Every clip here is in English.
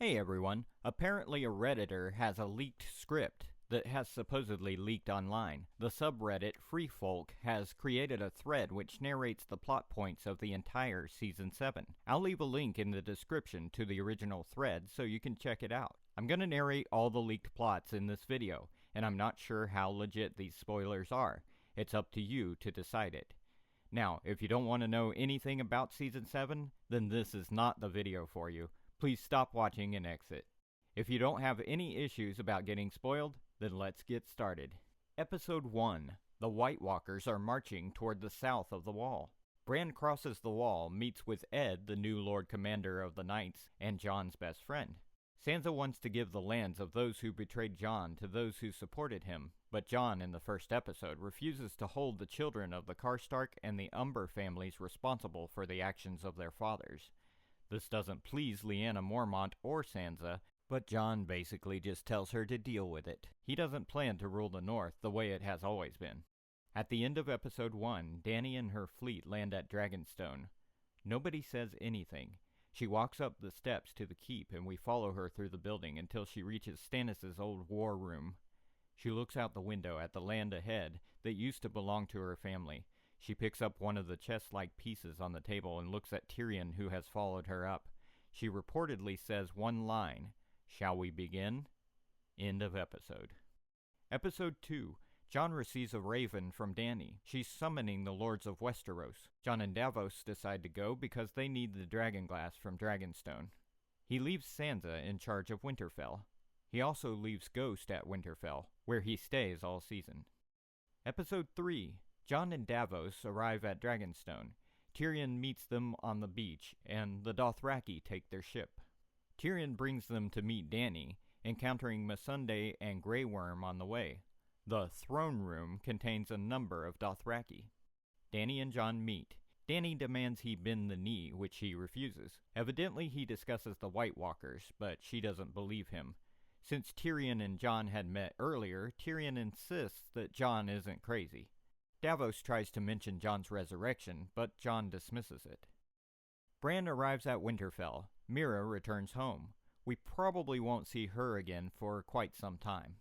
Hey everyone, apparently a Redditor has a leaked script that has supposedly leaked online. The subreddit FreeFolk has created a thread which narrates the plot points of the entire Season 7. I'll leave a link in the description to the original thread so you can check it out. I'm going to narrate all the leaked plots in this video, and I'm not sure how legit these spoilers are. It's up to you to decide it. Now, if you don't want to know anything about Season 7, then this is not the video for you. Please stop watching and exit. If you don't have any issues about getting spoiled, then let's get started. Episode 1. The White Walkers are marching toward the south of the Wall. Bran crosses the wall, meets with Ed, the new Lord Commander of the Knights, and Jon's best friend. Sansa wants to give the lands of those who betrayed Jon to those who supported him, but Jon in the first episode refuses to hold the children of the Karstark and the Umber families responsible for the actions of their fathers. This doesn't please Lyanna Mormont or Sansa, but Jon basically just tells her to deal with it. He doesn't plan to rule the North the way it has always been. At the end of Episode 1, Dany and her fleet land at Dragonstone. Nobody says anything. She walks up the steps to the keep and we follow her through the building until she reaches Stannis' old war room. She looks out the window at the land ahead that used to belong to her family. She picks up one of the chest-like pieces on the table and looks at Tyrion, who has followed her up. She reportedly says one line, "Shall we begin?" End of episode. Episode 2. Jon receives a raven from Dany. She's summoning the Lords of Westeros. Jon and Davos decide to go because they need the dragonglass from Dragonstone. He leaves Sansa in charge of Winterfell. He also leaves Ghost at Winterfell, where he stays all season. Episode 3. Jon and Davos arrive at Dragonstone. Tyrion meets them on the beach, and the Dothraki take their ship. Tyrion brings them to meet Dany, encountering Missandei and Grey Worm on the way. The throne room contains a number of Dothraki. Dany and Jon meet. Dany demands he bend the knee, which he refuses. Evidently he discusses the White Walkers, but she doesn't believe him. Since Tyrion and Jon had met earlier, Tyrion insists that Jon isn't crazy. Davos tries to mention Jon's resurrection, but Jon dismisses it. Bran arrives at Winterfell. Mira returns home. We probably won't see her again for quite some time.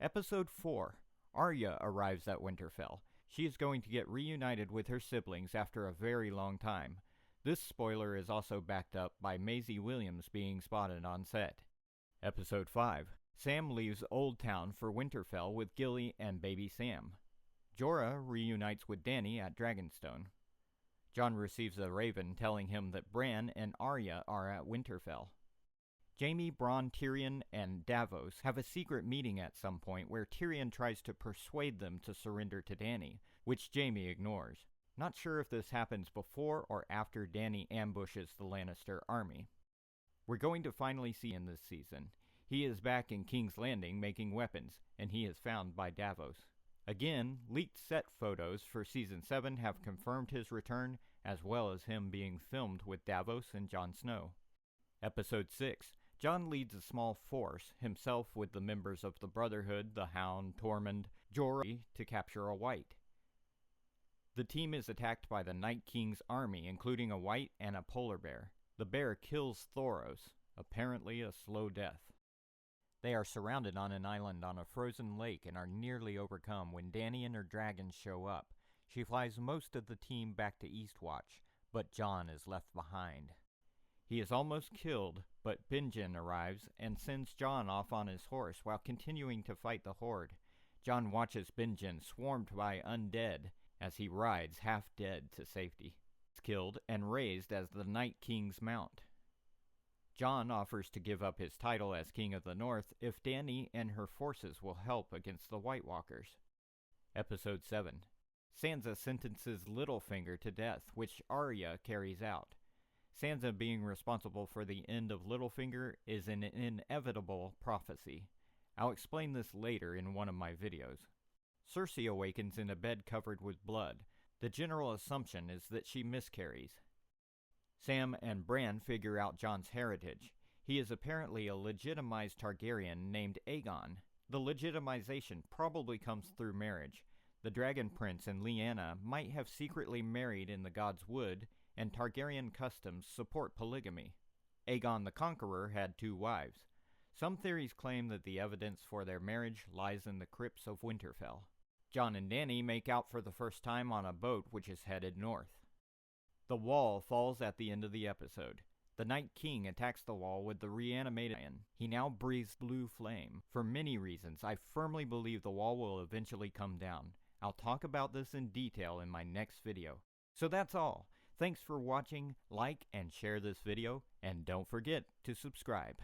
Episode 4. Arya arrives at Winterfell. She is going to get reunited with her siblings after a very long time. This spoiler is also backed up by Maisie Williams being spotted on set. Episode 5. Sam leaves Old Town for Winterfell with Gilly and baby Sam. Jorah reunites with Dany at Dragonstone. Jon receives a raven telling him that Bran and Arya are at Winterfell. Jaime, Bronn, Tyrion, and Davos have a secret meeting at some point where Tyrion tries to persuade them to surrender to Dany, which Jaime ignores. Not sure if this happens before or after Dany ambushes the Lannister army. We're going to finally see in this season. He is back in King's Landing making weapons, and he is found by Davos. Again, leaked set photos for Season 7 have confirmed his return, as well as him being filmed with Davos and Jon Snow. Episode 6. Jon leads a small force, himself with the members of the Brotherhood, the Hound, Tormund, Jorah, to capture a White. The team is attacked by the Night King's army, including a White and a polar bear. The bear kills Thoros, apparently a slow death. They are surrounded on an island on a frozen lake and are nearly overcome when Dany and her dragons show up. She flies most of the team back to Eastwatch, but Jon is left behind. He is almost killed, but Benjen arrives and sends Jon off on his horse while continuing to fight the Horde. Jon watches Benjen swarmed by undead as he rides half dead to safety. He's killed and raised as the Night King's mount. Jon offers to give up his title as King of the North if Dany and her forces will help against the White Walkers. Episode 7. Sansa sentences Littlefinger to death, which Arya carries out. Sansa being responsible for the end of Littlefinger is an inevitable prophecy. I'll explain this later in one of my videos. Cersei awakens in a bed covered with blood. The general assumption is that she miscarries. Sam and Bran figure out Jon's heritage. He is apparently a legitimized Targaryen named Aegon. The legitimization probably comes through marriage. The Dragon Prince and Lyanna might have secretly married in the God's Wood, and Targaryen customs support polygamy. Aegon the Conqueror had 2 wives. Some theories claim that the evidence for their marriage lies in the crypts of Winterfell. Jon and Dany make out for the first time on a boat which is headed north. The wall falls at the end of the episode. The Night King attacks the wall with the reanimated lion. He now breathes blue flame. For many reasons, I firmly believe the wall will eventually come down. I'll talk about this in detail in my next video. So that's all. Thanks for watching, like and share this video, and don't forget to subscribe.